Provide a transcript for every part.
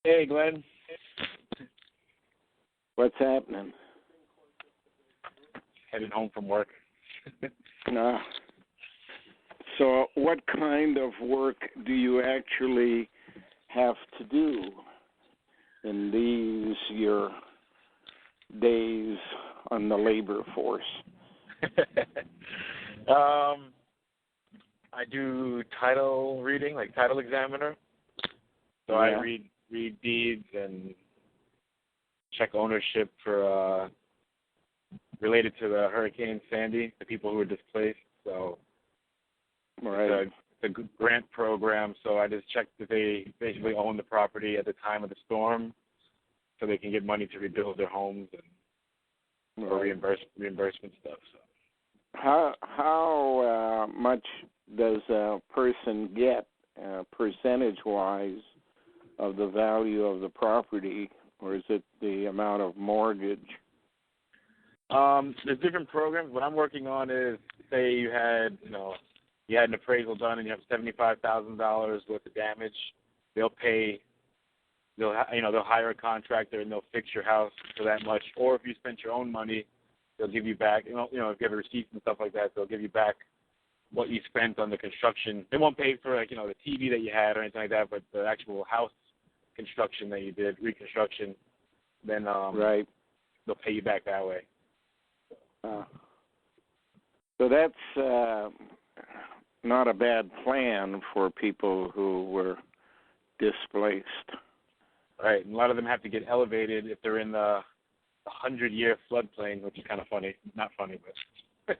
Hey, Glenn. What's happening? Headed home from work. No. So what kind of work do you actually have to do in these, your days on the labor force? I do title reading, like title examiner. So I read deeds and check ownership for related to the Hurricane Sandy, the people who were displaced. So it's a grant program. So I just check that they basically own the property at the time of the storm, so they can get money to rebuild their homes and or reimbursement stuff. So. How much does a person get percentage-wise of the value of the property, or is it the amount of mortgage? There's different programs. What I'm working on is, say you had an appraisal done and you have $75,000 worth of damage. They'll hire a contractor and they'll fix your house for that much. Or if you spent your own money, they'll give you back. If you have receipts and stuff like that, they'll give you back what you spent on the construction. They won't pay for the TV that you had or anything like that, but the actual house construction that you did, reconstruction, then they'll pay you back that way. So that's not a bad plan for people who were displaced. Right, and a lot of them have to get elevated if they're in the 100-year floodplain, which is kind of funny. Not funny, but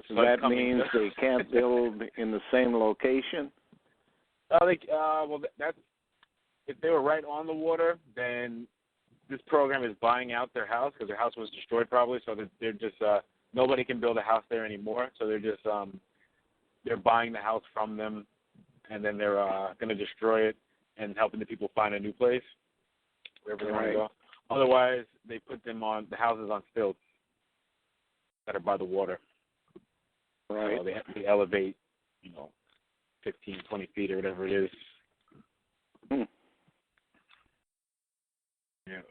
so that means they can't build in the same location? That's if they were right on the water, then this program is buying out their house because their house was destroyed probably, so that they're just nobody can build a house there anymore. So they're just they're buying the house from them, and then they're going to destroy it and helping the people find a new place wherever they want to go. Otherwise, they put them on the houses on stilts that are by the water. Right. So they have to elevate, 15, 20 feet or whatever it is. Yeah.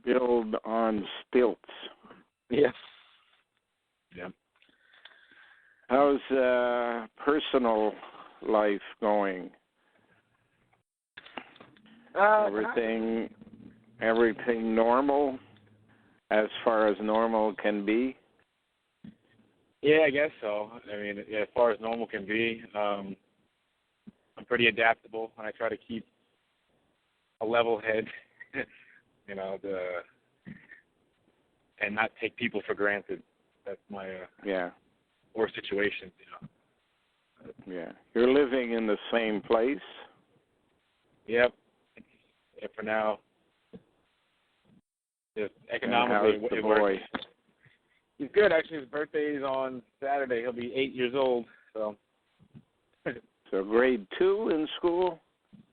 Build on stilts. Yes. Yeah. How's personal life going? Everything normal, as far as normal can be? Yeah, I guess so. I mean, as far as normal can be, I'm pretty adaptable, and I try to keep a level head, and not take people for granted. That's my or situations, Yeah, you're living in the same place. Yep. Yeah, for now. Just economically, how's the boy? He's good, actually. His birthday is on Saturday. He'll be 8 years old. So grade 2 in school?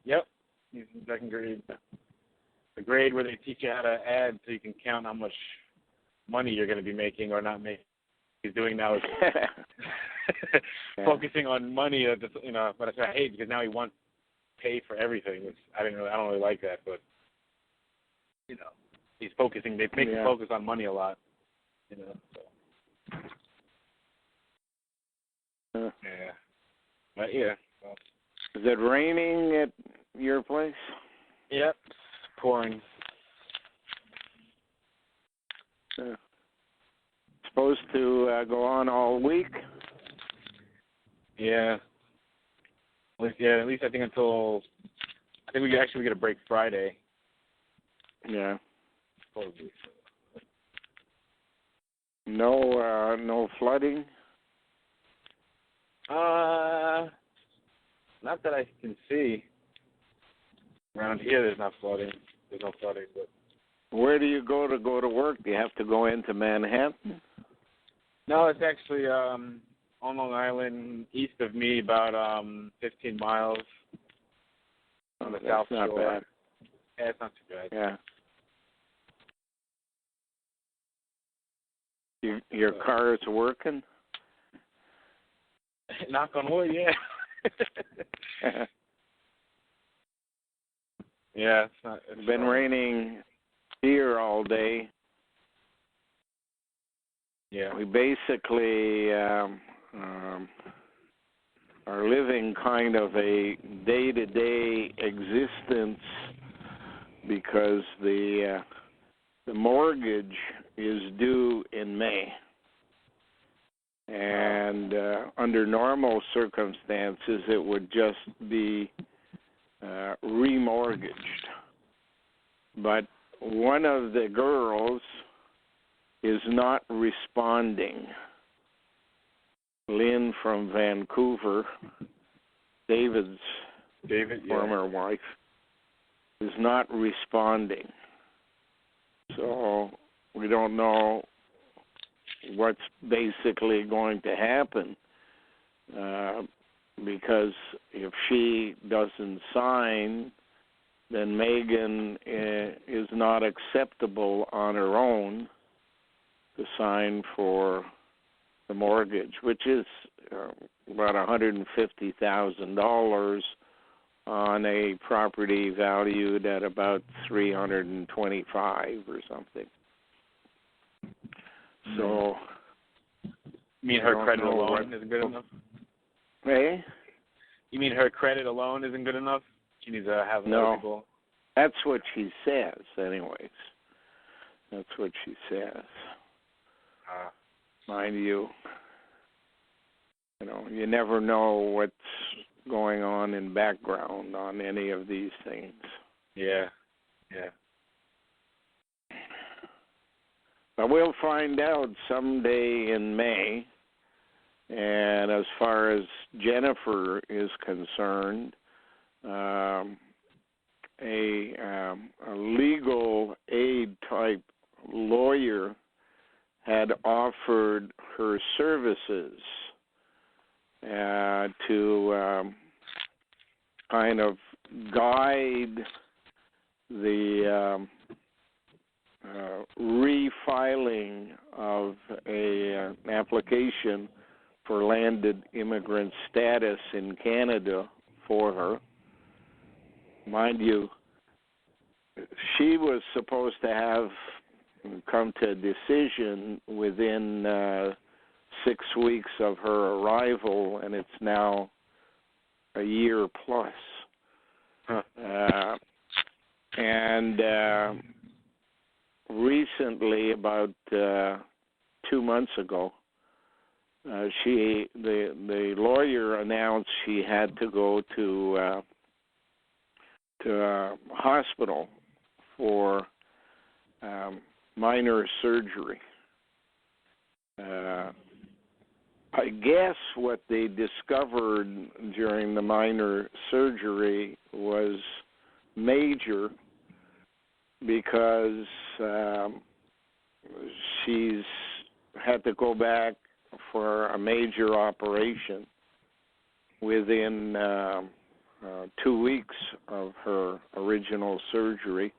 Yep. He's in second grade. The grade where they teach you how to add so you can count how much money you're going to be making or not making. He's doing now is focusing on money. But I hate because now he wants to pay for everything. Which I don't really like that, but he's focusing. They make him focus on money a lot. So. Yeah. But yeah. Well. Is it raining at your place? Yep. It's pouring. Supposed to go on all week? Yeah. At least I think until we get a break Friday. Yeah. Supposedly. No flooding? Not that I can see. Around here, there's no flooding, but. Where do you go to work? Do you have to go into Manhattan? No, it's actually on Long Island, east of me, about 15 miles on the south shore. Not bad. Yeah, it's not too bad. Yeah. Your car is working? Knock on wood, yeah. Yeah, it's been raining here all day. Yeah. We basically are living kind of a day-to-day existence because the mortgage is due in May. And under normal circumstances, it would just be remortgaged. But one of the girls is not responding. Lynn from Vancouver, David, former wife, is not responding. So we don't know what's basically going to happen because if she doesn't sign, then Megan is not acceptable on her own to sign for the mortgage, which is about $150,000 on a property valued at about $325,000 or something. So, you mean her credit alone isn't good enough? Hey? You mean her credit alone isn't good enough? She needs to have other people. That's what she says, anyways. That's what she says. Mind you, you never know what's going on in background on any of these things. Yeah. But we'll find out someday in May. And as far as Jennifer is concerned, a legal aid type lawyer had offered her services to kind of guide the refiling of an application for landed immigrant status in Canada for her. Mind you, she was supposed to have come to a decision within 6 weeks of her arrival, and it's now a year plus. And recently, about 2 months ago, the lawyer announced she had to go to a hospital for minor surgery. I guess what they discovered during the minor surgery was major because she's had to go back for a major operation within 2 weeks of her original surgery.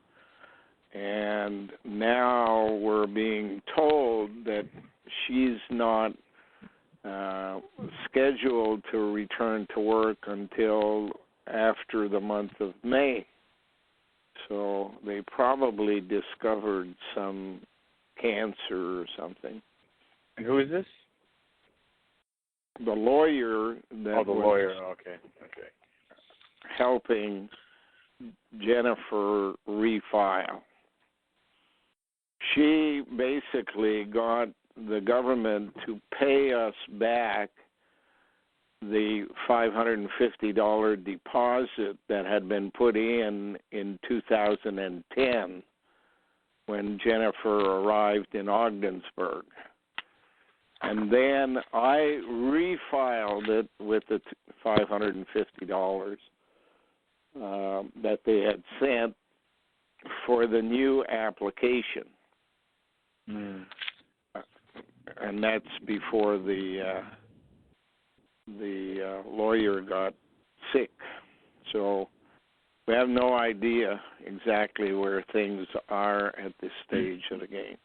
And now we're being told that she's not scheduled to return to work until after the month of May. So they probably discovered some cancer or something. And who is this? The lawyer that Okay. helping Jennifer refile. She basically got the government to pay us back the $550 deposit that had been put in 2010 when Jennifer arrived in Ogdensburg. And then I refiled it with the $550 that they had sent for the new application. And that's before the lawyer got sick. So we have no idea exactly where things are at this stage of the game.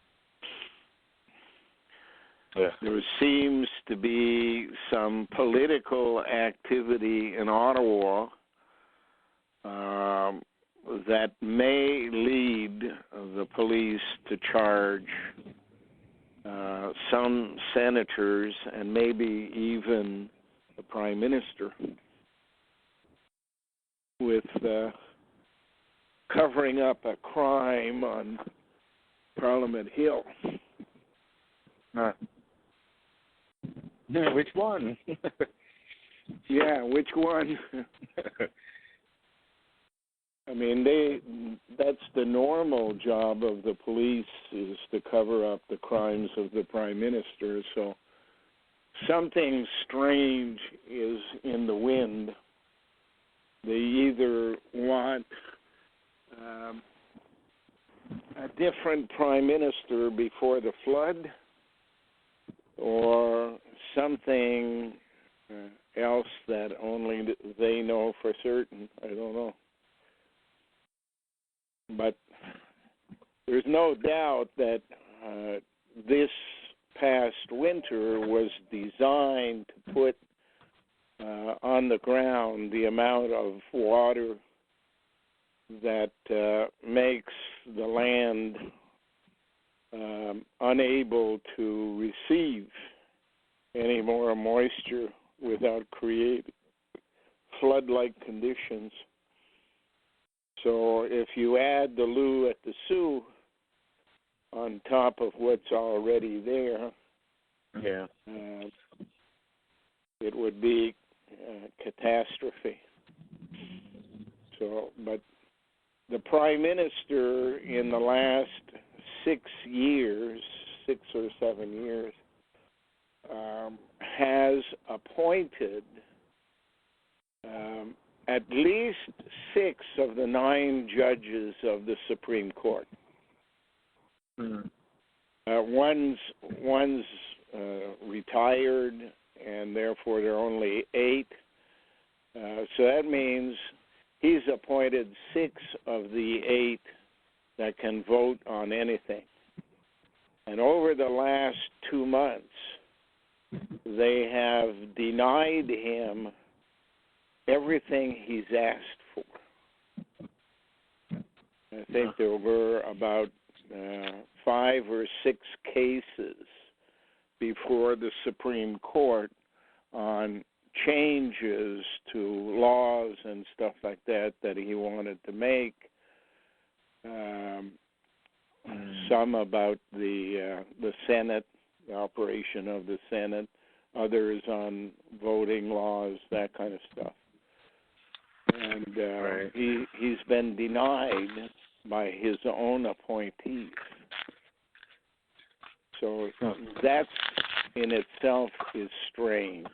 Yeah. There seems to be some political activity in Ottawa that may lead the police to charge some senators and maybe even the Prime Minister with covering up a crime on Parliament Hill. Which one? Yeah, which one? I mean, that's the normal job of the police, is to cover up the crimes of the Prime Minister. So something strange is in the wind. They either want a different Prime Minister before the flood, or something else that only they know for certain. I don't know. But there's no doubt that this past winter was designed to put on the ground the amount of water that makes the land unable to receive any more moisture without creating flood-like conditions. So if you add the Loo at the Sioux on top of what's already there, it would be a catastrophe. So, but the Prime Minister in the last 6 or 7 years, has appointed at least 6 of the 9 judges of the Supreme Court. One's retired, and therefore there are only 8. So that means he's appointed 6 of the 8 that can vote on anything. And over the last 2 months, they have denied him everything he's asked for. I think there were about 5 or 6 cases before the Supreme Court on changes to laws and stuff like that he wanted to make. Some about the Senate, the operation of the Senate, others on voting laws, that kind of stuff. And he's been denied by his own appointees. So that in itself is strange.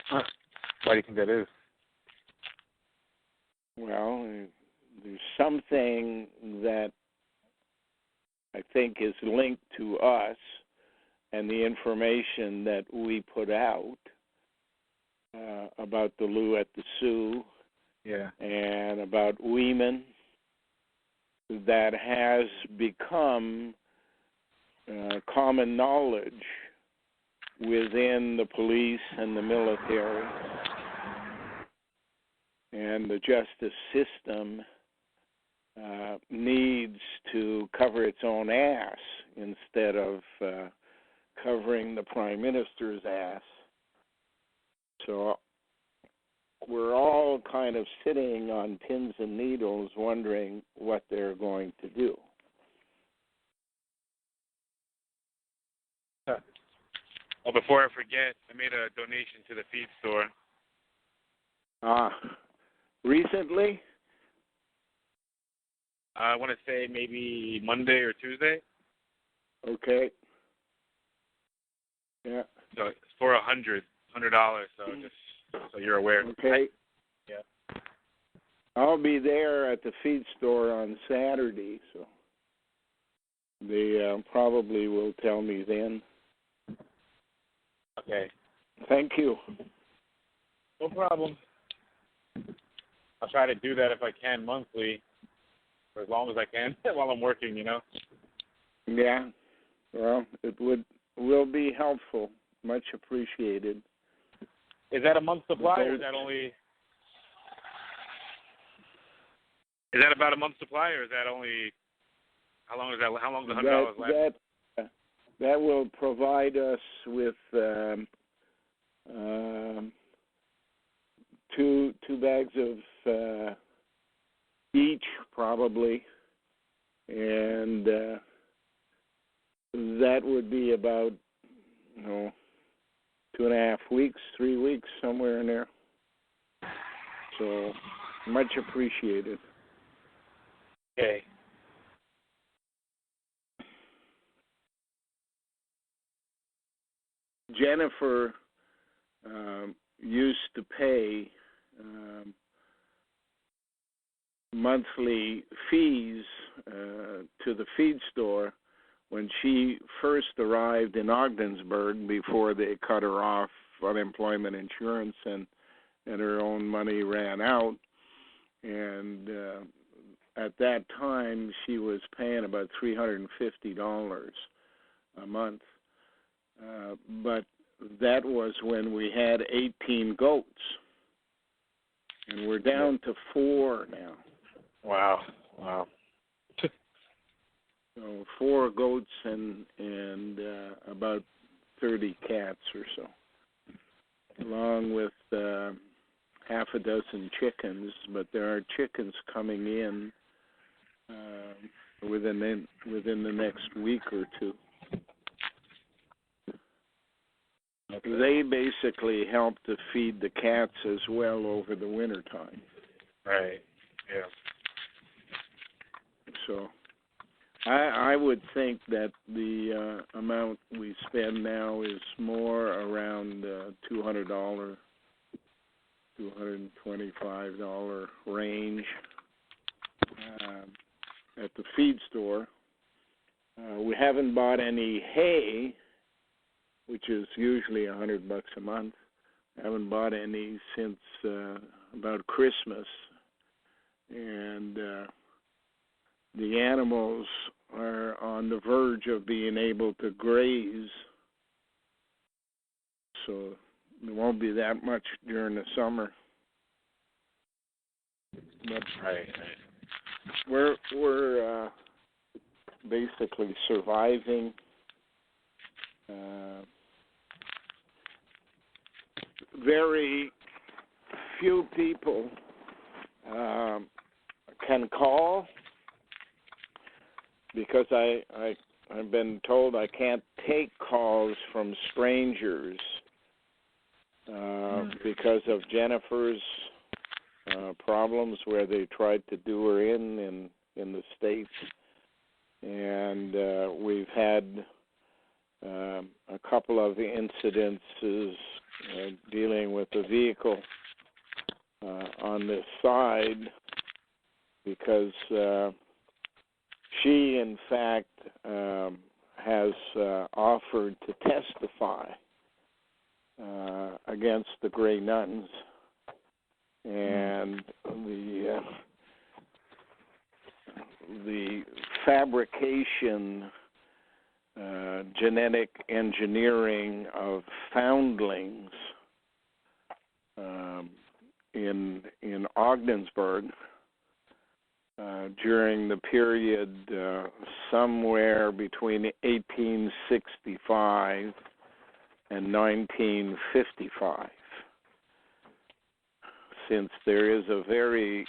Why do you think that is? Well, there's something that I think is linked to us and the information that we put out about the Loo at the Sioux and about women that has become common knowledge within the police and the military and the justice system needs to cover its own ass instead of covering the Prime Minister's ass. So we're all kind of sitting on pins and needles wondering what they're going to do. Oh, before I forget, I made a donation to the feed store. Recently? I want to say maybe Monday or Tuesday. Okay. Yeah. So it's for $100. So just so you're aware. Okay. Yeah. I'll be there at the feed store on Saturday, so they probably will tell me then. Okay. Thank you. No problem. I'll try to do that if I can monthly, for as long as I can while I'm working, you know. Yeah. Well, it will be helpful. Much appreciated. Is that a month's supply or is that only Is that about a month's supply, or is that only? How long is that? How long does $100 last? That will provide us with two bags of each, probably, and that would be about 2.5 weeks, 3 weeks, somewhere in there. So much appreciated. Okay. Jennifer used to pay monthly fees to the feed store when she first arrived in Ogdensburg before they cut her off unemployment insurance and her own money ran out. And at that time, she was paying about $350 a month. But that was when we had 18 goats, and we're down to 4 now. Wow. So 4 goats and about 30 cats or so, along with half a dozen chickens. But there are chickens coming in within the next week or two. Okay. They basically help to feed the cats as well over the winter time. Right. Yeah. So I would think that the amount we spend now is more around $200, $225 range at the feed store. We haven't bought any hay, which is usually $100 a month. I haven't bought any since about Christmas, and the animals are on the verge of being able to graze, so there won't be that much during the summer. But right. We're basically surviving. Very few people can call because I've been told I can't take calls from strangers because of Jennifer's problems where they tried to do her in the States. And we've had a couple of incidences dealing with the vehicle on this side because she, in fact, has offered to testify against the Grey Nuns, and the fabrication, genetic engineering of foundlings in Ogdensburg during the period somewhere between 1865 and 1955, since there is a very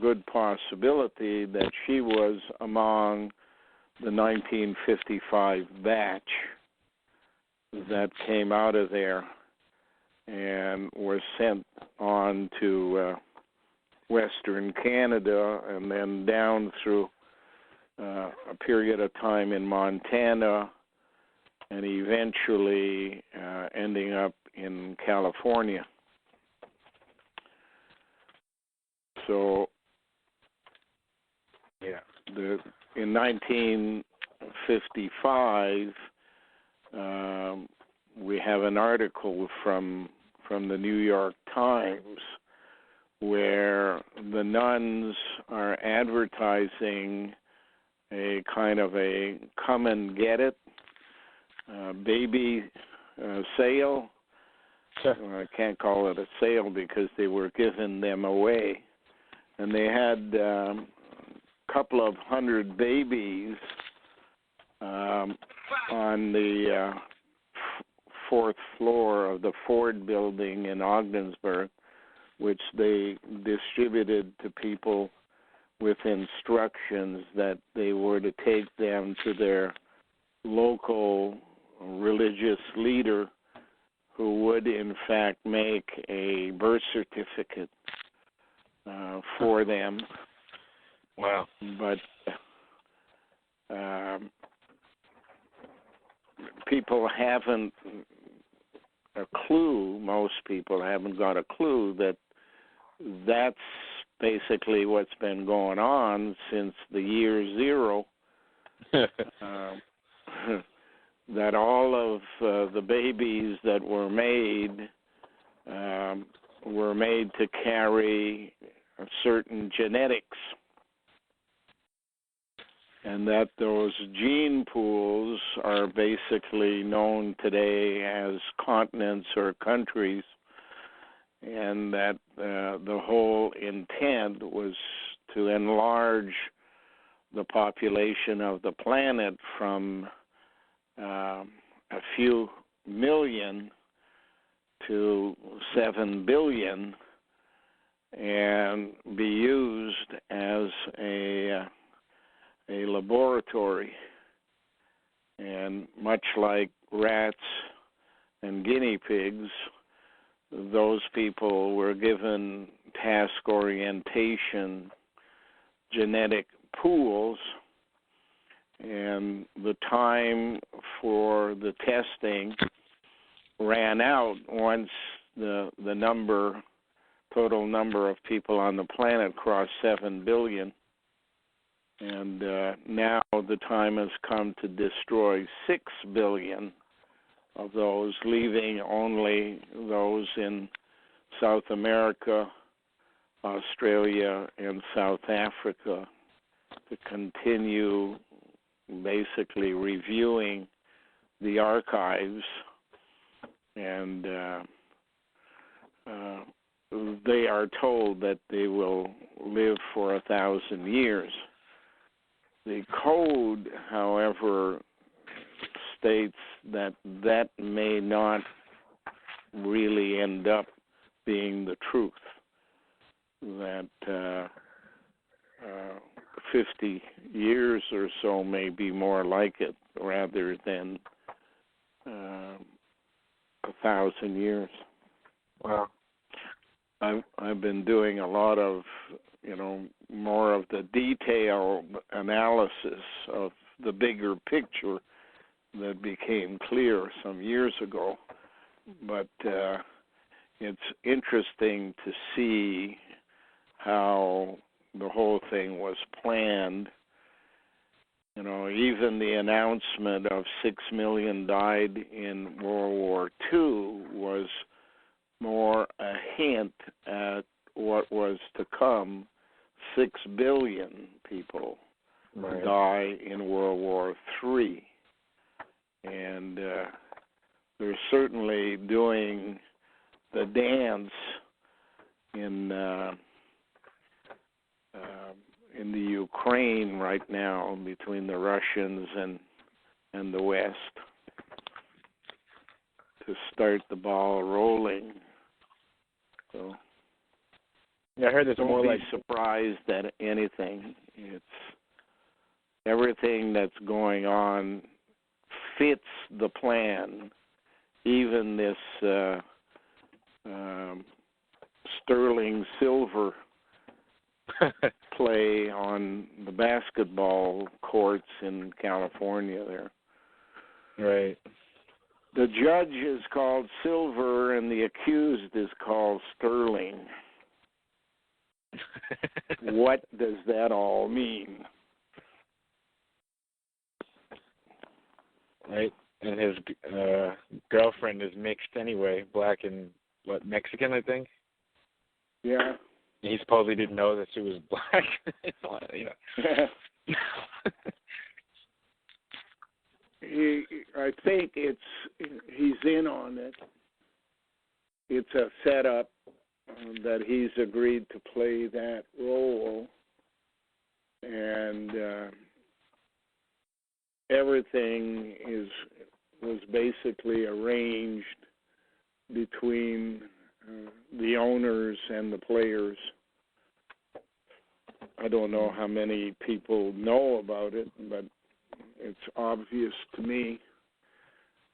good possibility that she was among the 1955 batch that came out of there and was sent on to Western Canada and then down through a period of time in Montana and eventually ending up in California. So, yeah, in 1955, we have an article from the New York Times where the nuns are advertising a kind of a come and get it baby sale. Sure. I can't call it a sale because they were giving them away. and they had a couple of hundred babies on the fourth floor of the Ford building in Ogdensburg, which they distributed to people with instructions that they were to take them to their local religious leader, who would in fact make a birth certificate for them. Wow. But people haven't a clue, most people haven't got a clue that that's basically what's been going on since the year zero. That all of the babies that were made to carry certain genetics, and that those gene pools are basically known today as continents or countries, and that the whole intent was to enlarge the population of the planet from a few million to 7 billion, and be used as a laboratory. And much like rats and guinea pigs, those people were given task orientation genetic pools, and the time for the testing ran out once the total number of people on the planet crossed 7 billion. And now the time has come to destroy 6 billion of those, leaving only those in South America, Australia, and South Africa to continue basically reviewing the archives. And they are told that they will live for 1,000 years. The code, however, states that that may not really end up being the truth, that 50 years or so may be more like it rather than 1,000 years. Wow. I've been doing a lot of, more of the detailed analysis of the bigger picture that became clear some years ago. But it's interesting to see how the whole thing was planned. Even the announcement of 6 million died in World War II was more a hint at what was to come. 6 billion people die in World War III. And they're certainly doing the dance in the Ukraine right now between the Russians and the West to start the ball rolling. So yeah, I heard there's more like surprised at anything. It's everything that's going on fits the plan. Even this sterling silver play on the basketball courts in California there. Right. The judge is called Silver and the accused is called Sterling. What does that all mean? Right. And his girlfriend is mixed anyway, black and Mexican, I think. Yeah. He supposedly didn't know that she was black. I think he's in on it. It's a setup, that he's agreed to play that role, and everything was basically arranged between the owners and the players. I don't know how many people know about it, but it's obvious to me.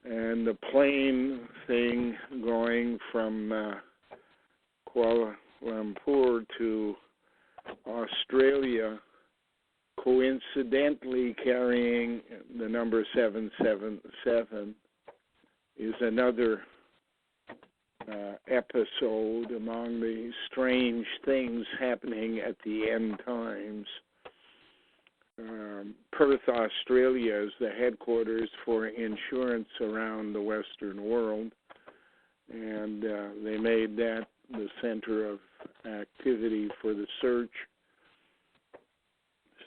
And the plane thing going from Kuala Lumpur to Australia, coincidentally carrying the number 777, is another episode among the strange things happening at the end times. Perth, Australia is the headquarters for insurance around the Western world, and they made that the center of activity for the search.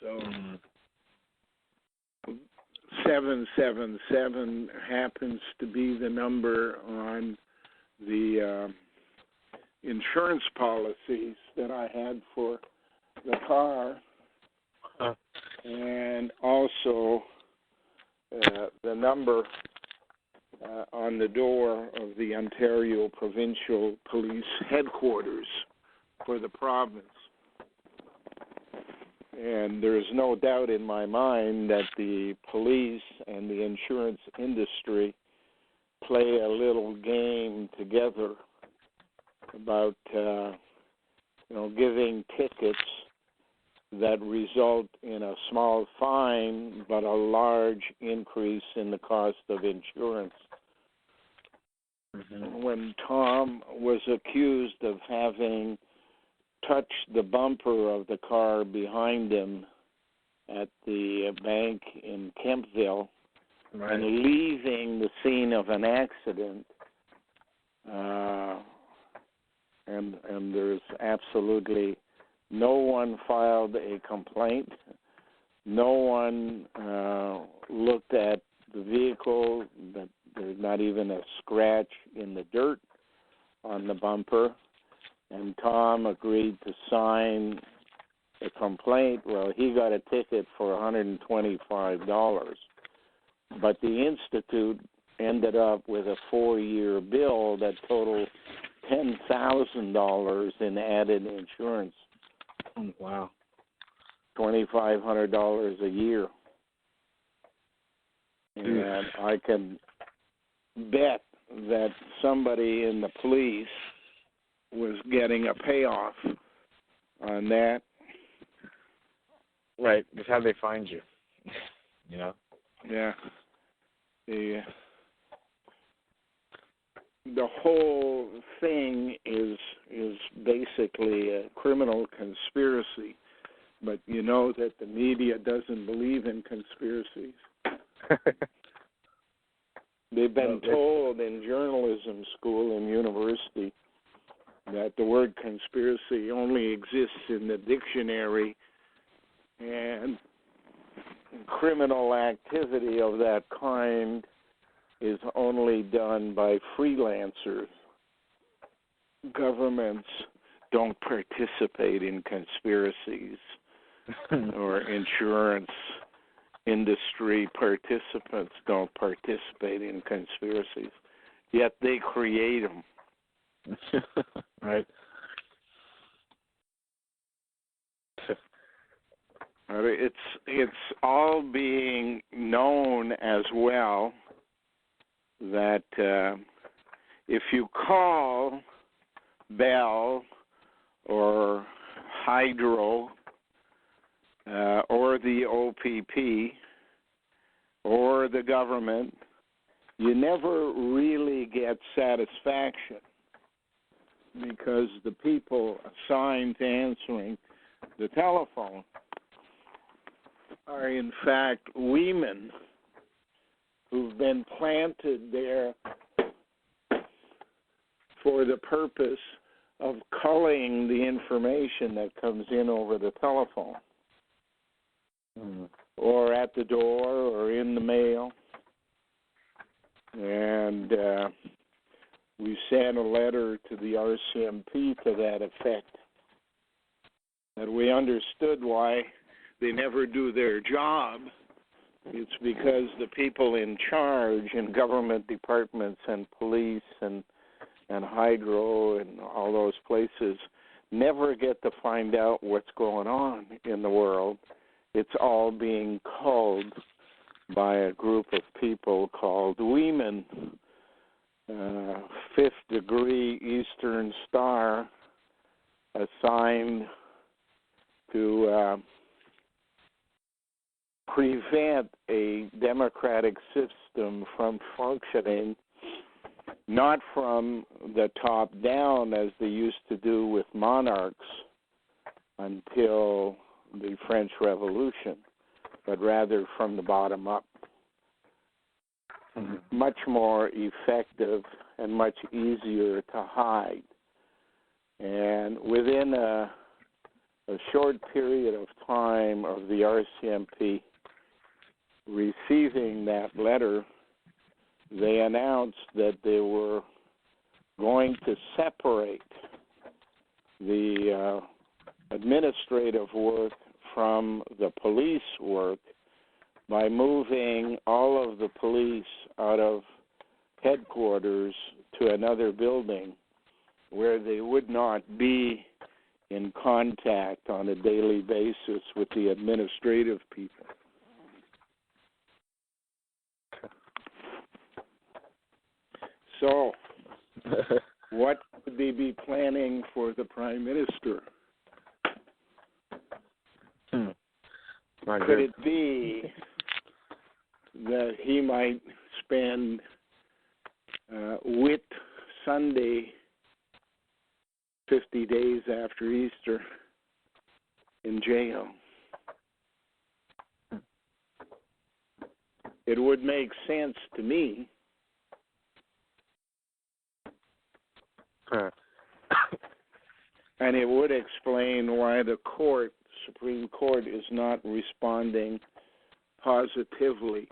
So 777 happens to be the number on the insurance policies that I had for the car, and also the number on the door of the Ontario Provincial Police Headquarters for the province. And there's no doubt in my mind that the police and the insurance industry play a little game together about giving tickets that result in a small fine but a large increase in the cost of insurance. Mm-hmm. When Tom was accused of having touched the bumper of the car behind him at the bank in Kempville, right, and leaving the scene of an accident, and there's absolutely no one filed a complaint. No one looked at the vehicle. That there's not even a scratch in the dirt on the bumper. And Tom agreed to sign a complaint. Well, he got a ticket for $125. But the Institute ended up with a 4-year bill that totaled $10,000 in added insurance. Wow. $2,500 a year. And I can bet that somebody in the police was getting a payoff on that. Right. That's how they find you. Yeah. The whole thing is basically a criminal conspiracy, but you know that the media doesn't believe in conspiracies. They've been told in journalism school and university that the word conspiracy only exists in the dictionary, and criminal activity of that kind is only done by freelancers. Governments don't participate in conspiracies, or insurance industry participants don't participate in conspiracies, yet they create them. Right. It's all being known as well that if you call Bell or Hydro or the OPP or the government, you never really get satisfaction, because the people assigned to answering the telephone are in fact women who've been planted there for the purpose of culling the information that comes in over the telephone, or at the door or in the mail. And we sent a letter to the RCMP to that effect, that we understood why they never do their job. It's because the people in charge in government departments and police and hydro and all those places never get to find out what's going on in the world. It's all being called by a group of people called women, fifth degree Eastern Star, assigned to prevent a democratic system from functioning, not from the top down as they used to do with monarchs until the French Revolution, but rather from the bottom up. Mm-hmm. Much more effective and much easier to hide. And within a short period of time of the RCMP receiving that letter, they announced that they were going to separate the administrative work from the police work by moving all of the police out of headquarters to another building where they would not be in contact on a daily basis with the administrative people. So, what could they be planning for the Prime Minister? Could it be that he might spend Whit Sunday, 50 days after Easter, in jail? It would make sense to me. And it would explain why the Supreme Court is not responding positively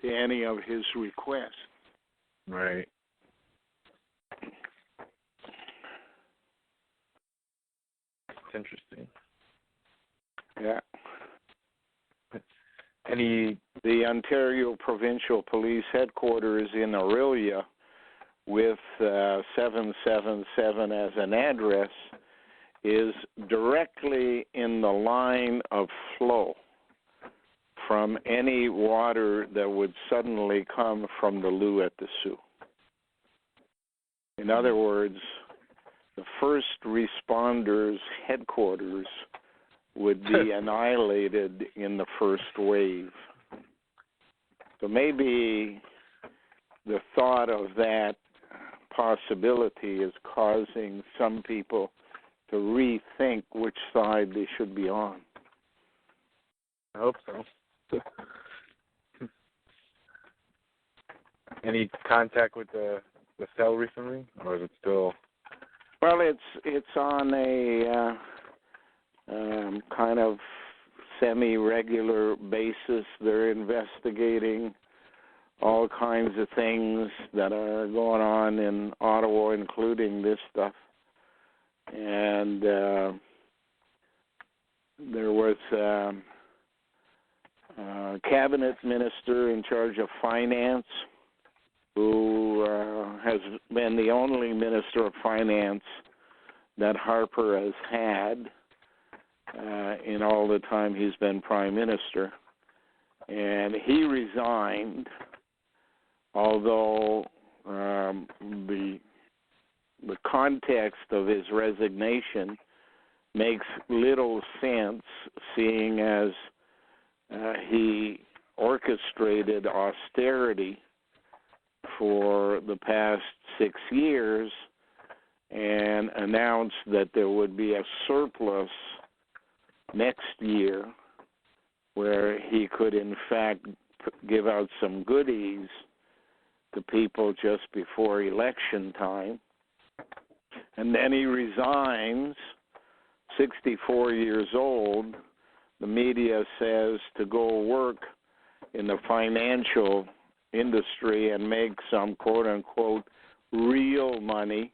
to any of his requests. Right. It's interesting. Yeah. The Ontario Provincial Police Headquarters in Orillia, with 777 as an address, is directly in the line of flow from any water that would suddenly come from the Lou at the Sioux. In other words, the first responders' headquarters would be annihilated in the first wave. So maybe the thought of that possibility is causing some people to rethink which side they should be on. I hope so. Any contact with the cell recently, or is it still? Well, it's on a kind of semi-regular basis. They're investigating all kinds of things that are going on in Ottawa, including this stuff. And there was a cabinet minister in charge of finance who has been the only minister of finance that Harper has had in all the time he's been prime minister. And he resigned, although the context of his resignation makes little sense, seeing as he orchestrated austerity for the past 6 years and announced that there would be a surplus next year where he could in fact give out some goodies to people just before election time. And then he resigns, 64 years old. The media says to go work in the financial industry and make some quote-unquote real money,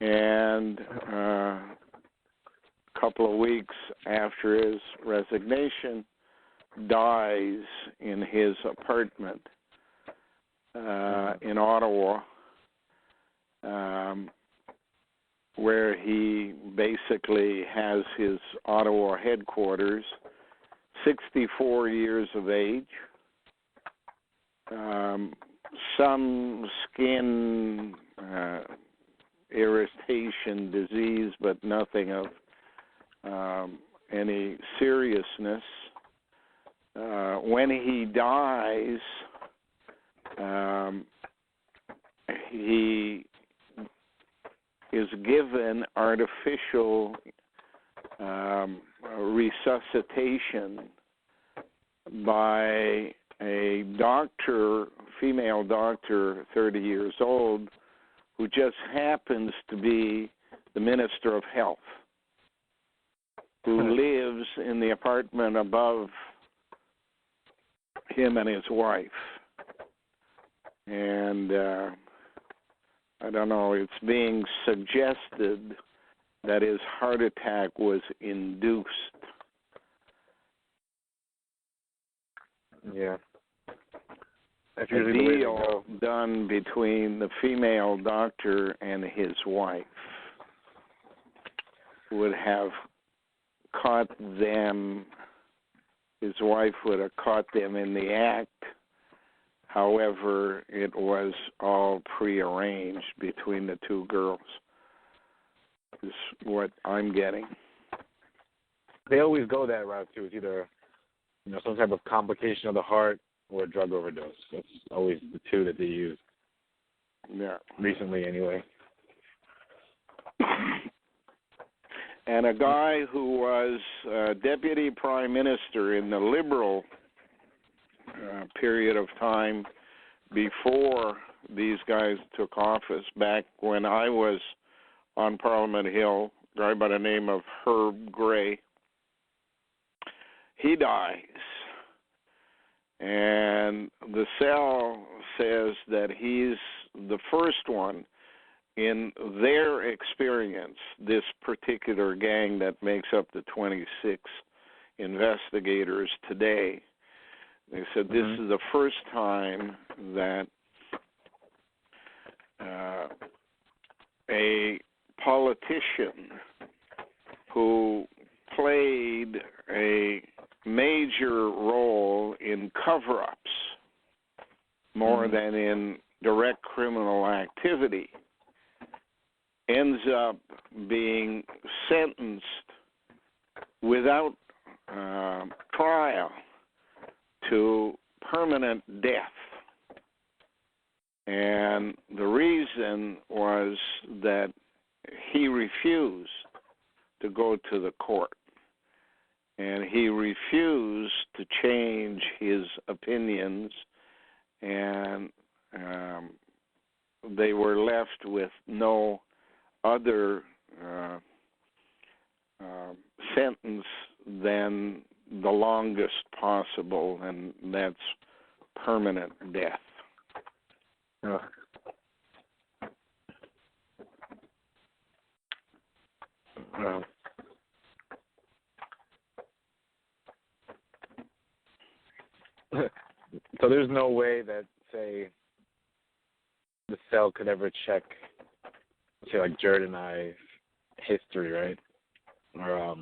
and a couple of weeks after his resignation, dies in his apartment in Ottawa, where he basically has his Ottawa headquarters, 64 years of age, some skin irritation disease, but nothing of any seriousness. When he dies, he is given artificial resuscitation by a doctor, female doctor, 30 years old, who just happens to be the Minister of Health, who lives in the apartment above him and his wife. And I don't know, it's being suggested that his heart attack was induced. Yeah. That's a deal done between the female doctor and his wife would have caught them, his wife would have caught them in the act. However, it was all prearranged between the two girls, is what I'm getting. They always go that route, too. It's either, some type of complication of the heart or a drug overdose. That's always the two that they use. Yeah. Recently, anyway. And a guy who was deputy prime minister in the Liberal period of time before these guys took office, back when I was on Parliament Hill, a guy by the name of Herb Gray, he dies. And the cell says that he's the first one in their experience, this particular gang that makes up the 26 investigators today. They said this is the first time that a politician who played a major role in cover-ups more than in direct criminal activity ends up being sentenced without trial to permanent death. And the reason was that he refused to go to the court. And he refused to change his opinions, and they were left with no other sentence than the longest possible, and that's permanent death. So there's no way that, say, the cell could ever check, say, like Jared and I's history, right? Or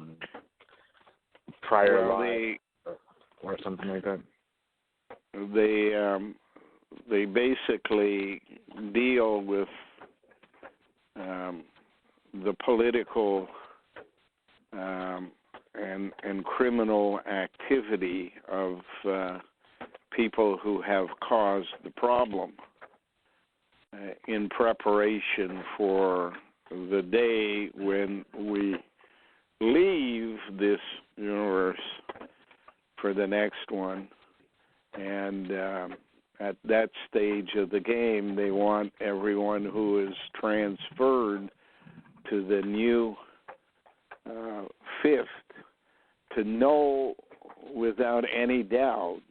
prior life, or something like that. They basically deal with the political and criminal activity of people who have caused the problem in preparation for the day when we leave this universe for the next one. And at that stage of the game, they want everyone who is transferred to the new fifth to know without any doubt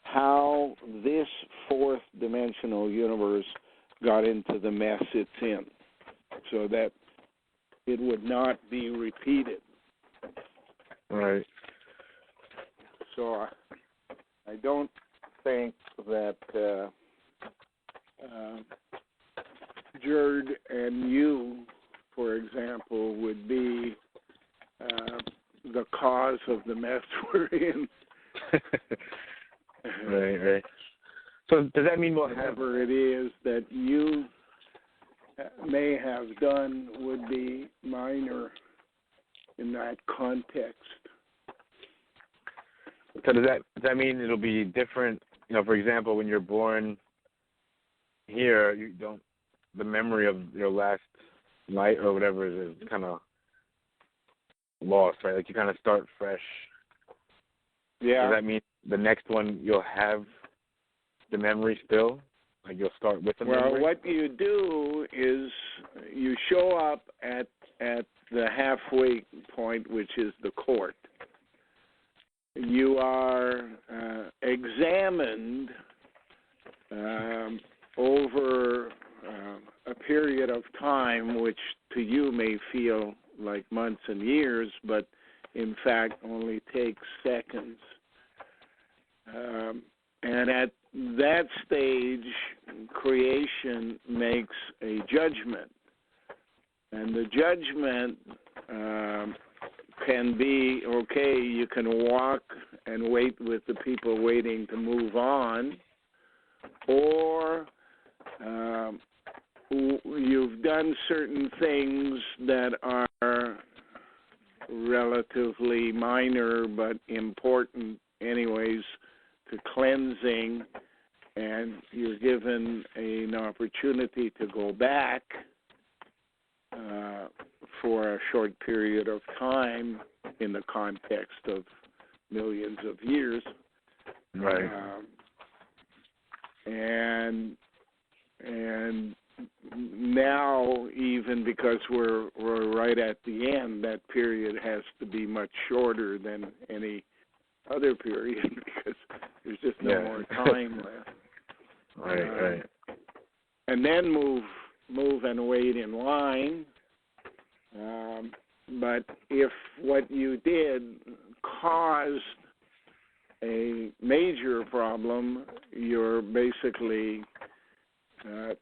how this fourth dimensional universe got into the mess it's in, so that it would not be repeated. Right. So I don't think that Gerd and you, for example, would be the cause of the mess we're in. Right. So does that mean we'll have... Whatever it is that you may have done would be minor in that context. So does that mean it'll be different? You know, for example, when you're born here, you don't... The memory of your last night or whatever is kind of lost, right? Like you kind of start fresh. Yeah. Does that mean the next one you'll have the memory still? Like you'll start with the memory? Well, what you do is you show up at the halfway point, which is the court. You are examined over a period of time which to you may feel like months and years, but in fact only takes seconds. And at that stage, creation makes a judgment. And the judgment can be, okay, you can walk and wait with the people waiting to move on, or you've done certain things that are relatively minor but important anyways to cleansing, and you're given an opportunity to go back for a short period of time in the context of millions of years. Right. And now, even because we're right at the end, that period has to be much shorter than any other period because there's just no more time left. Right. And then move and wait in line. But if what you did caused a major problem, you're basically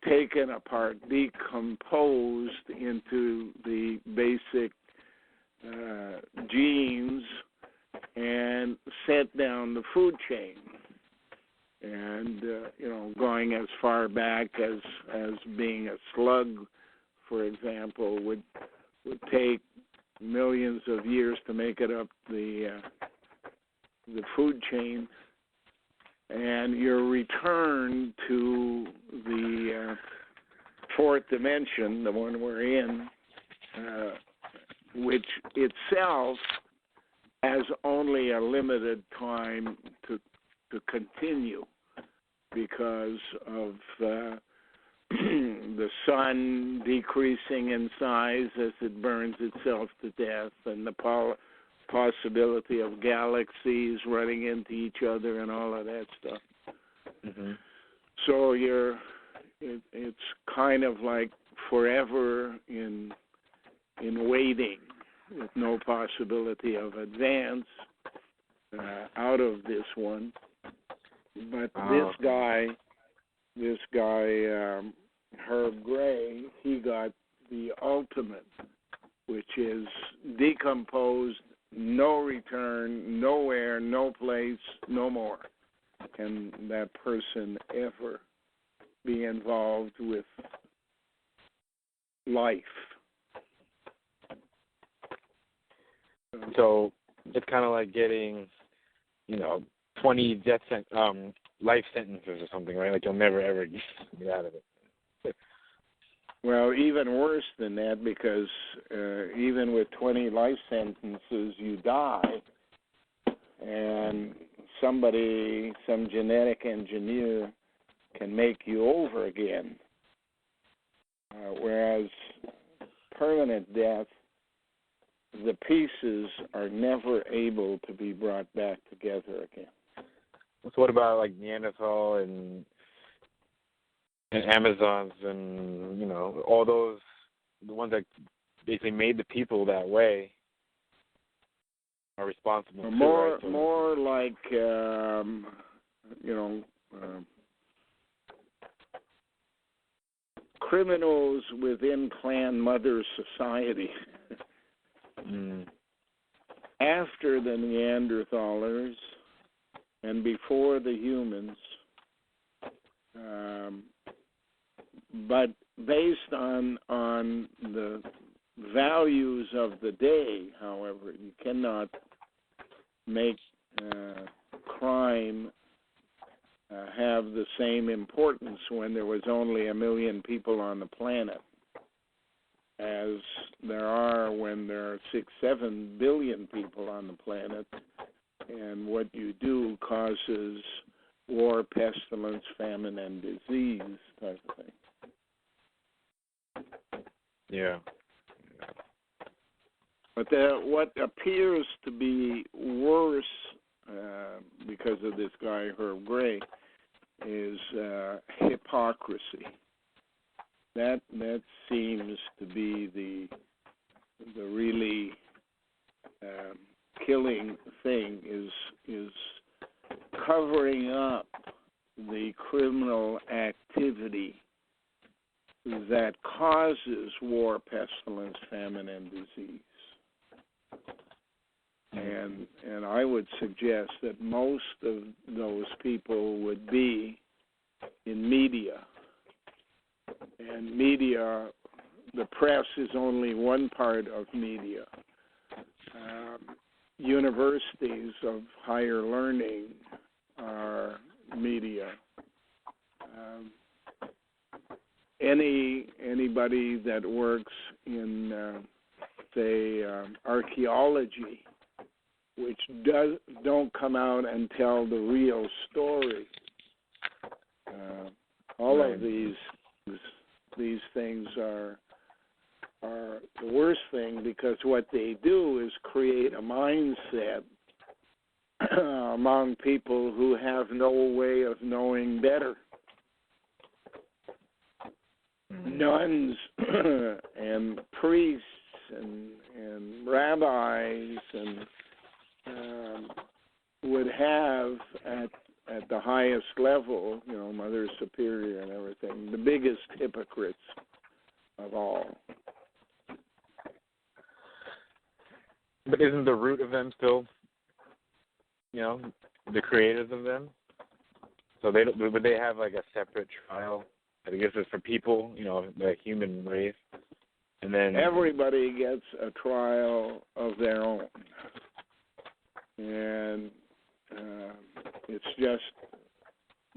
taken apart, decomposed into the basic genes and set down the food chain. And, going as far back as being a slug, for example, would take millions of years to make it up the food chain. And your return to the fourth dimension, the one we're in, which itself has only a limited time to continue because of the sun decreasing in size as it burns itself to death, and the possibility of galaxies running into each other and all of that stuff. Mm-hmm. So it's kind of like forever in waiting with no possibility of advance out of this one. But this guy, Herb Gray, he got the ultimate, which is decomposed, no return, nowhere, no place, no more. Can that person ever be involved with life? So it's kind of like getting, 20 life sentences or something, right? Like you'll never ever get out of it. Well, even worse than that, because even with 20 life sentences, you die, and some genetic engineer can make you over again. Whereas permanent death, the pieces are never able to be brought back together again. So what about like Neanderthal and Amazons and, you know, all those, the ones that basically made the people that way are responsible too, right? So, more like, criminals within Clan Mother society. After the Neanderthalers and before the humans, but based on the values of the day, however, you cannot make crime have the same importance when there was only 1 million people on the planet as there are when there are 6-7 billion people on the planet, and what you do causes war, pestilence, famine, and disease type of thing. Yeah. But what appears to be worse because of this guy, Herb Gray, is hypocrisy. That seems to be the really killing thing, is covering up the criminal activity that causes war, pestilence, famine, and disease. And I would suggest that most of those people would be in media. And media, the press is only one part of media. Universities of higher learning are media. Anybody that works in, say, archaeology, which don't come out and tell the real story. All of these things are the worst thing, because what they do is create a mindset among people who have no way of knowing better. Nuns and priests and rabbis and would have at the highest level, Mother Superior and everything, the biggest hypocrites of all. But isn't the root of them still, the creators of them? So would they have like a separate trial? I guess it's for people, the human race, and then everybody gets a trial of their own, and it's just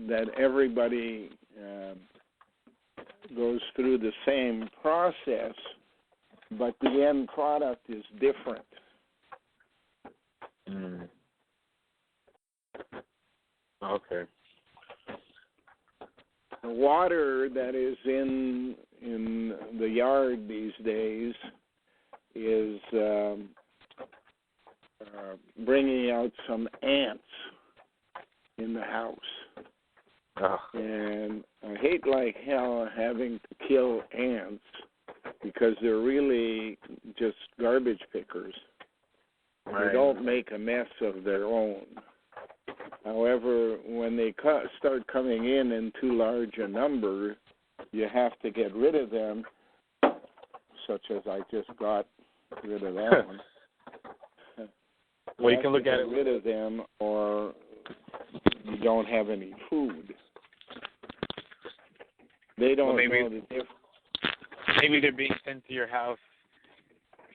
that everybody goes through the same process, but the end product is different. Okay. The water that is in the yard these days is bringing out some ants in the house. Oh. And I hate like hell having to kill ants, because they're really just garbage pickers. Right. They don't make a mess of their own. However, when they start coming in too large a number, you have to get rid of them, such as I just got rid of that one. Well, you can look at it. Get rid of them, or you don't have any food. They don't know the difference. Maybe they're being sent to your house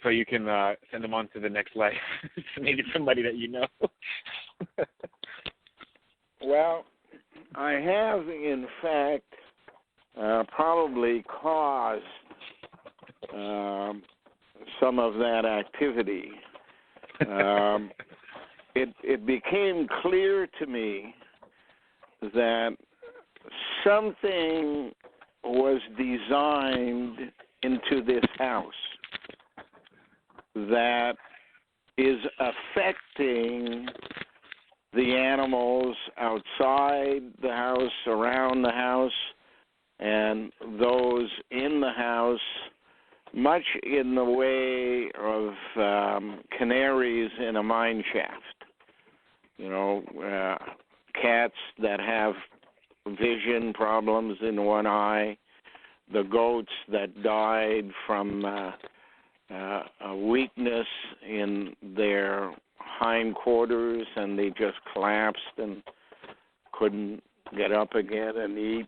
so you can send them on to the next life. Maybe somebody that you know. Well, I have, in fact, probably caused some of that activity. It became clear to me that something was designed into this house that is affecting the animals outside the house, around the house, and those in the house, much in the way of canaries in a mine shaft. You know, cats that have vision problems in one eye, the goats that died from a weakness in their hindquarters and they just collapsed and couldn't get up again and eat.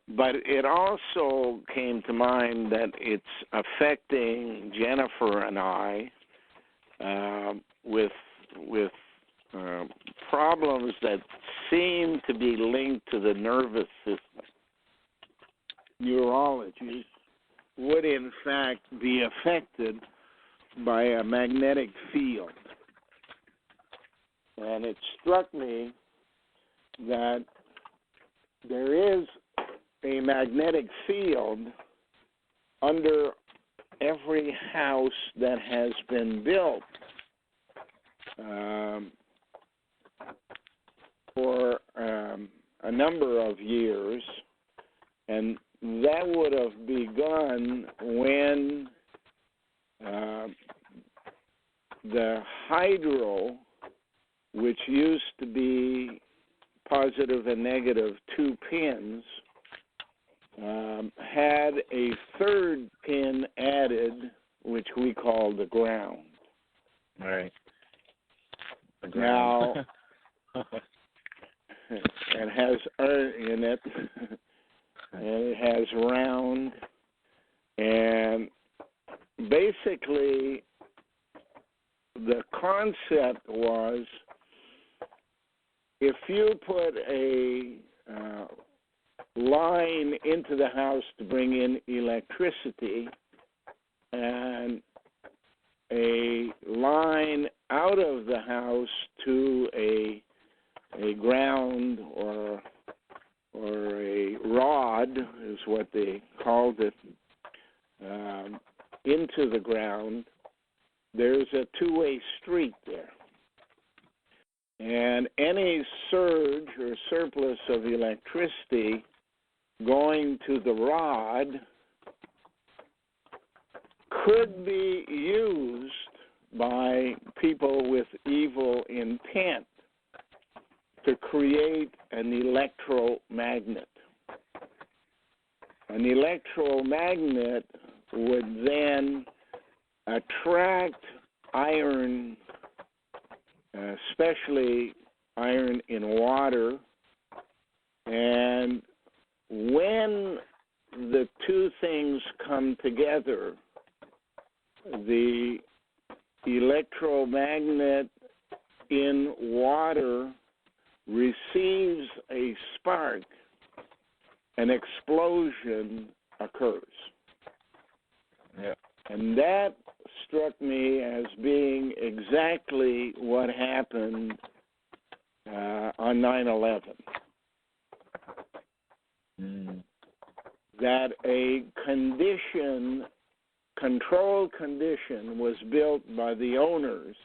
But it also came to mind that it's affecting Jennifer and I with problems that seem to be linked to the nervous system. Neurology would in fact be affected by a magnetic field. And it struck me that there is a magnetic field under every house that has been built for a number of years, and that would have begun when the hydro, which used to be positive and negative 2 pins, had a third pin added, which we call the ground. Right. The ground. Now, it has earth in it, and it has round, and basically the concept was if you put a line into the house to bring in electricity and a line out of the house to a ground or a rod is what they called it, into the ground, there's a two-way street there. And any surge or surplus of electricity going to the rod could be used by people with evil intent to create an electromagnet. An electromagnet would then attract iron, especially iron in water, and when the two things come together, the electromagnet in water receives a spark, an explosion occurs. Yeah. And that struck me as being exactly what happened on 9/11. That a control condition was built by the owners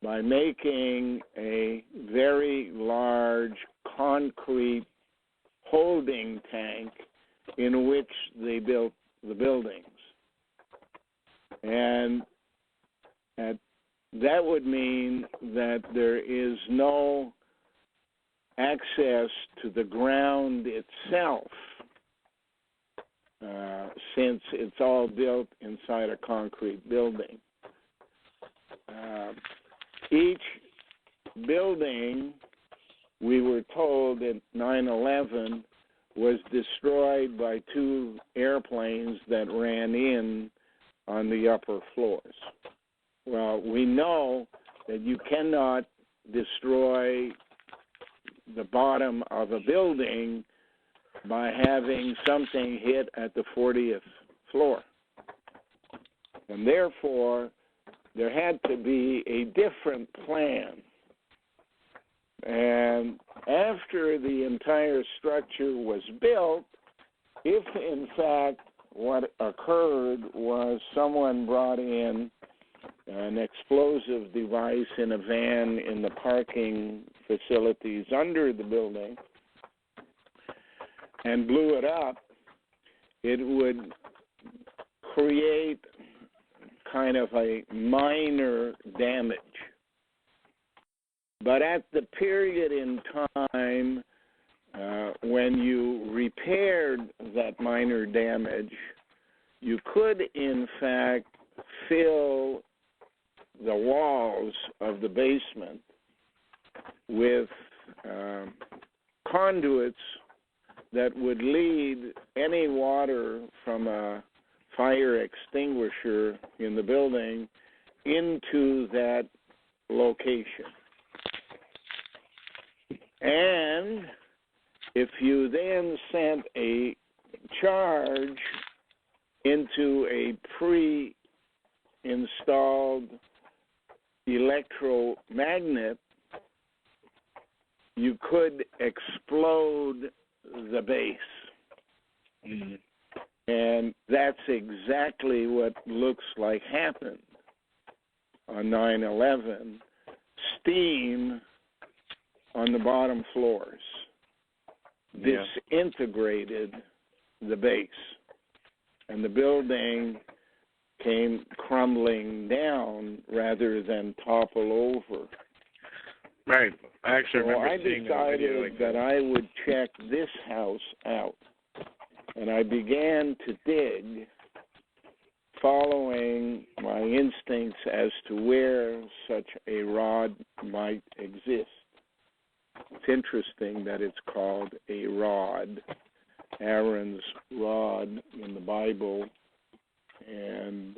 by making a very large concrete holding tank in which they built the buildings. And that would mean that there is no access to the ground itself, since it's all built inside a concrete building. Each building, we were told at 9/11, was destroyed by 2 airplanes that ran in on the upper floors. Well, we know that you cannot destroy the bottom of a building by having something hit at the 40th floor. And therefore, there had to be a different plan. And after the entire structure was built, if in fact what occurred was someone brought in an explosive device in a van in the parking facilities under the building, and blew it up, it would create kind of a minor damage. But at the period in time when you repaired that minor damage, you could, in fact, fill the walls of the basement with conduits that would lead any water from a fire extinguisher in the building into that location. And if you then sent a charge into a pre-installed electromagnet, you could explode the base. Mm-hmm. And that's exactly what looks like happened on 9/11. Steam on the bottom floors disintegrated the base, and the building came crumbling down rather than topple over. Right. I actually remember seeing a video like that I would check this house out. And I began to dig, following my instincts as to where such a rod might exist. It's interesting that it's called a rod, Aaron's rod in the Bible, and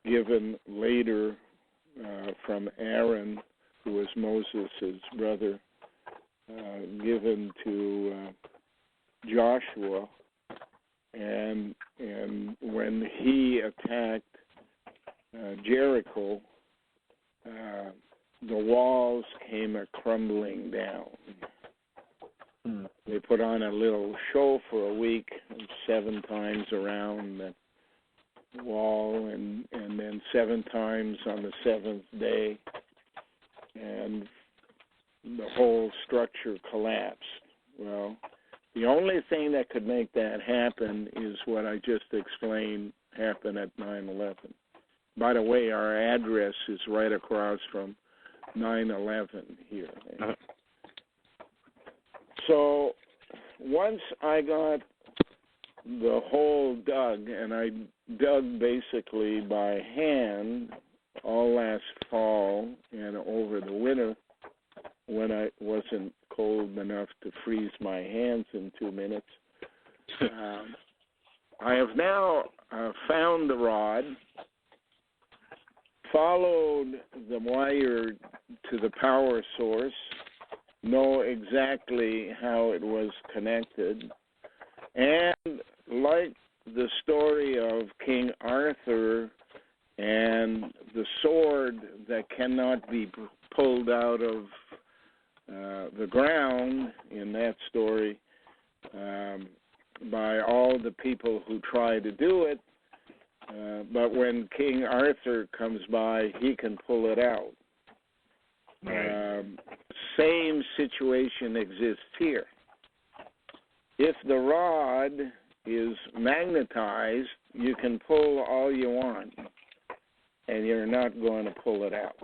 given later from Aaron, who was Moses' brother, given to Joshua, and when he attacked Jericho, the walls came crumbling down. They put on a little show for a week, 7 times around the wall, and then 7 times on the 7th day, and the whole structure collapsed. Well, the only thing that could make that happen is what I just explained happened at 9/11. By the way, our address is right across from 9/11 here. So once I got the hole dug, and I dug basically by hand all last fall and over the winter when I wasn't cold enough to freeze my hands in 2 minutes. I have now found the rod, followed the wire to the power source, know exactly how it was connected, and like the story of King Arthur and the sword that cannot be pulled out of the ground in that story by all the people who try to do it, but when King Arthur comes by, he can pull it out. Right. Same situation exists here. If the rod is magnetized, you can pull all you want, and you're not going to pull it out.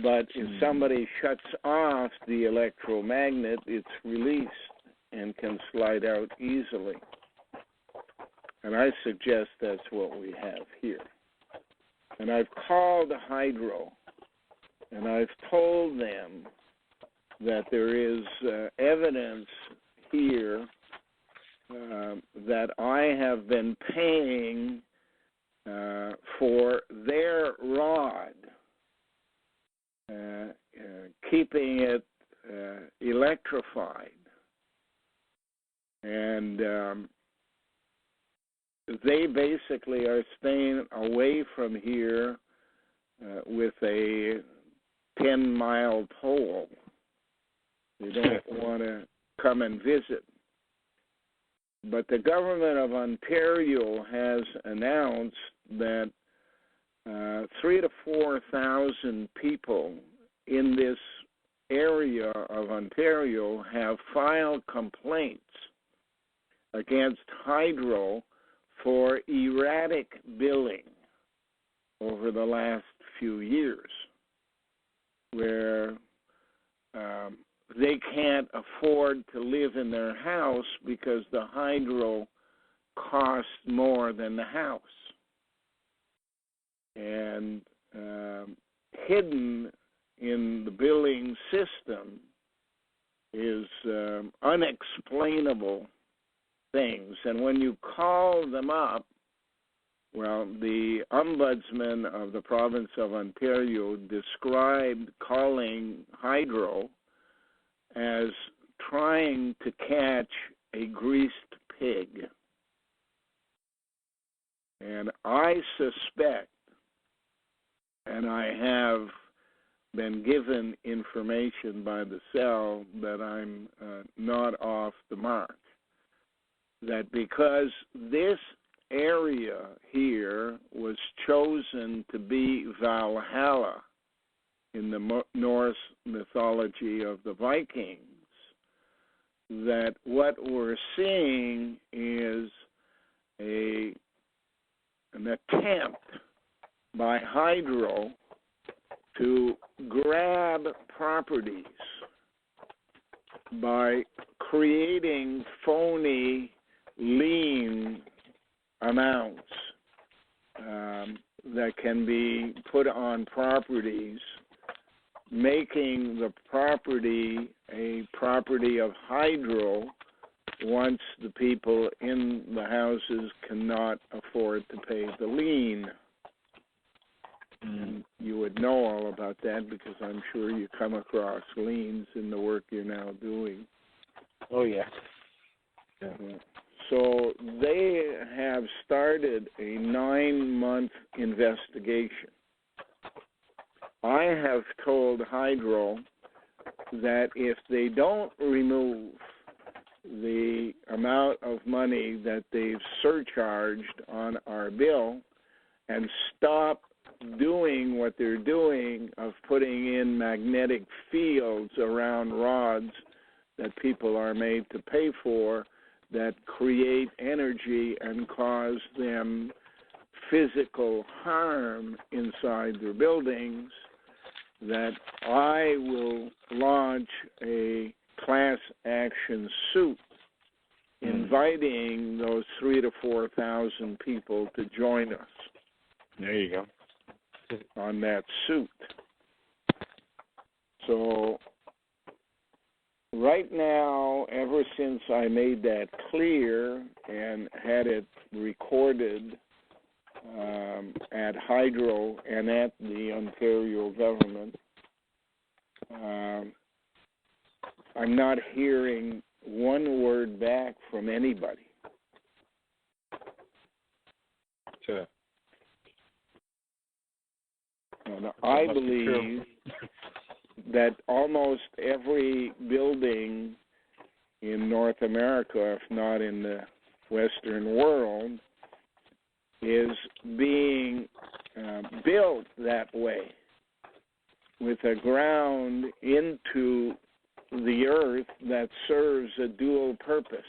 But if somebody shuts off the electromagnet, it's released and can slide out easily. And I suggest that's what we have here. And I've called Hydro, and I've told them that there is evidence here that I have been paying for their rod, keeping it electrified. And they basically are staying away from here with a 10-mile pole. They don't want to come and visit. But the government of Ontario has announced that 3,000 to 4,000 people in this area of Ontario have filed complaints against Hydro for erratic billing over the last few years, where they can't afford to live in their house because the hydro costs more than the house. And hidden in the billing system is unexplainable things. And when you call them up, well, the ombudsman of the province of Ontario described calling Hydro as trying to catch a greased pig. And I suspect, and I have been given information by the cell that I'm not off the mark, that because this area here was chosen to be Valhalla in the Norse mythology of the Vikings, that what we're seeing is an attempt by Hydro to grab properties by creating phony lien amounts that can be put on properties, making the property a property of Hydro once the people in the houses cannot afford to pay the lien. And you would know all about that because I'm sure you come across liens in the work you're now doing. Oh, yeah. So they have started a 9-month investigation. I have told Hydro that if they don't remove the amount of money that they've surcharged on our bill and stop doing what they're doing of putting in magnetic fields around rods that people are made to pay for that create energy and cause them physical harm inside their buildings, that I will launch a class action suit inviting those 3,000 to 4,000 people to join us. There you go. On that suit. So right now, ever since I made that clear and had it recorded at Hydro and at the Ontario government, I'm not hearing one word back from anybody. Sure. And I believe that almost every building in North America, if not in the Western world, is being built that way, with a ground into the earth that serves a dual purpose.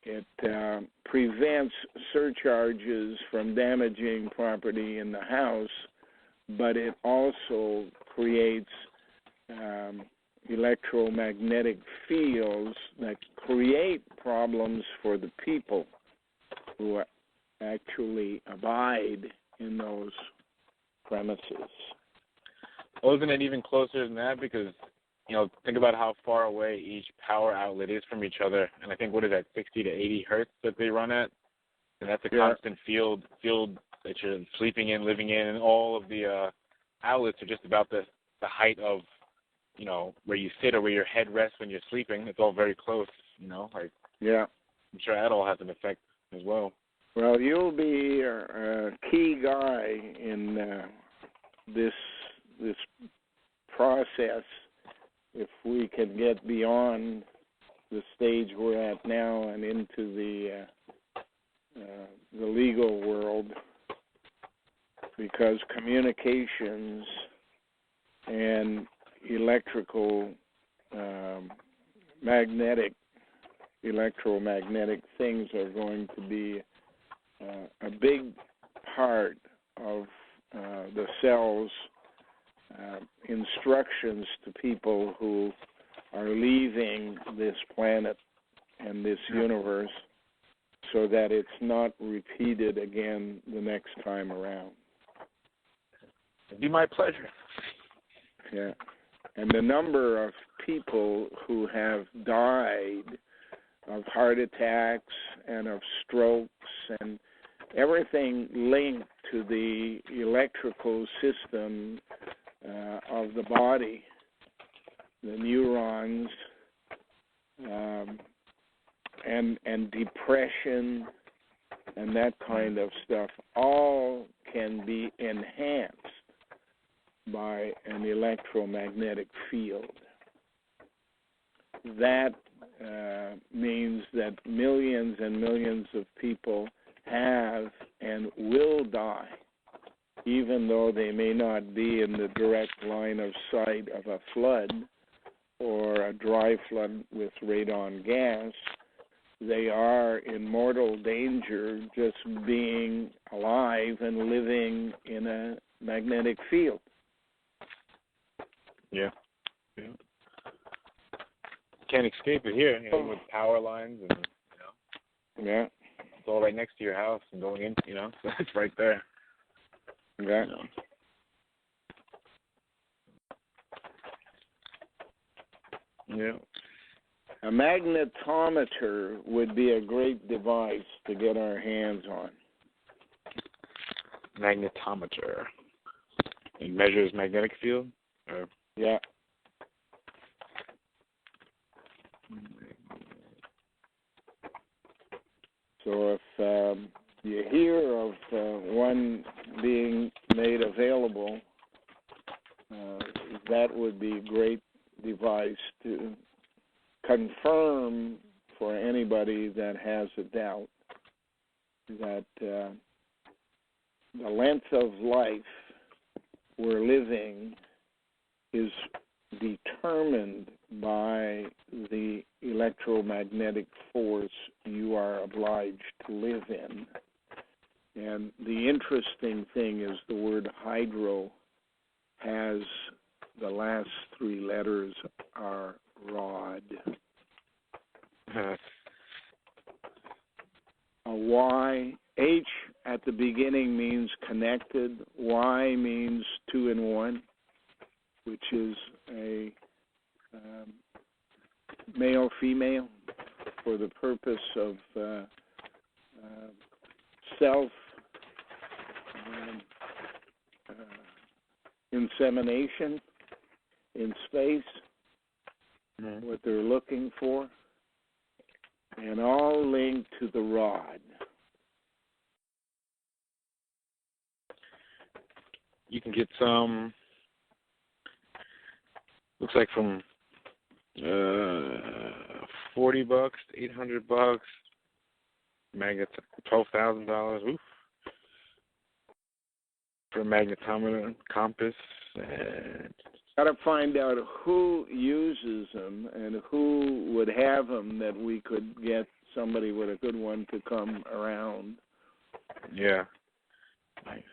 It prevents surcharges from damaging property in the house, but it also creates electromagnetic fields that create problems for the people who actually abide in those premises. Wasn't it even closer than that? Because, think about how far away each power outlet is from each other. And I think, what is that, 60 to 80 hertz that they run at? And that's a constant field that you're sleeping in, living in, and all of the outlets are just about the height of, where you sit or where your head rests when you're sleeping. It's all very close, Yeah. I'm sure that all has an effect as well. Well, you'll be a key guy in this process if we can get beyond the stage we're at now and into the legal world, because communications and electromagnetic things are going to be a big part of the cell's instructions to people who are leaving this planet and this universe, so that it's not repeated again the next time around. It'd be my pleasure. Yeah. And the number of people who have died of heart attacks and of strokes and everything linked to the electrical system of the body, the neurons, and depression and that kind of stuff, all can be enhanced by an electromagnetic field. That means that millions and millions of people have and will die, even though they may not be in the direct line of sight of a flood or a dry flood with radon gas. They are in mortal danger just being alive and living in a magnetic field. Yeah. Can't escape it here, with power lines and, Yeah. It's all right next to your house and going in, so it's right there. Yeah. Yeah. A magnetometer would be a great device to get our hands on. Magnetometer. It measures magnetic field? Or? Yeah. So if you hear of one being made available, that would be a great device to confirm for anybody that has a doubt that the length of life we're living is determined by the electromagnetic force you are obliged to live in. And the interesting thing is the word hydro has the last three letters are rod. A Y, H at the beginning means connected. Y means two in one, which is a male-female for the purpose of self insemination in space, what they're looking for, and all linked to the rod. You can get some, looks like from $40 to $800, magnet $12,000. Oof. For a magnetometer, compass. Got to find out who uses them and who would have them, that we could get somebody with a good one to come around. Yeah. Nice.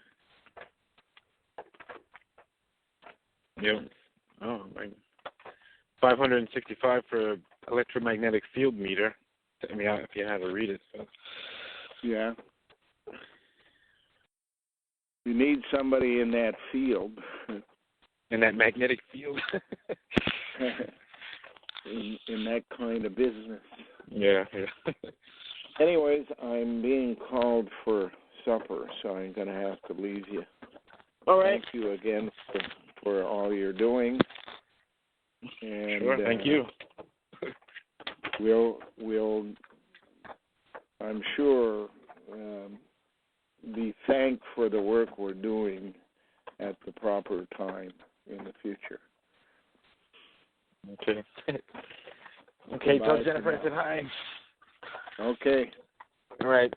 Yep. Oh, man. $565 for electromagnetic field meter. I mean, if you had to read it. So. Yeah. You need somebody in that field. In that magnetic field? in that kind of business. Yeah. Anyways, I'm being called for supper, so I'm going to have to leave you. All right. Thank you again for all you're doing. And, sure, thank you. We'll I'm sure, be thanked for the work we're doing at the proper time in the future. Okay. Okay, tell Jennifer I said hi. Okay. All right.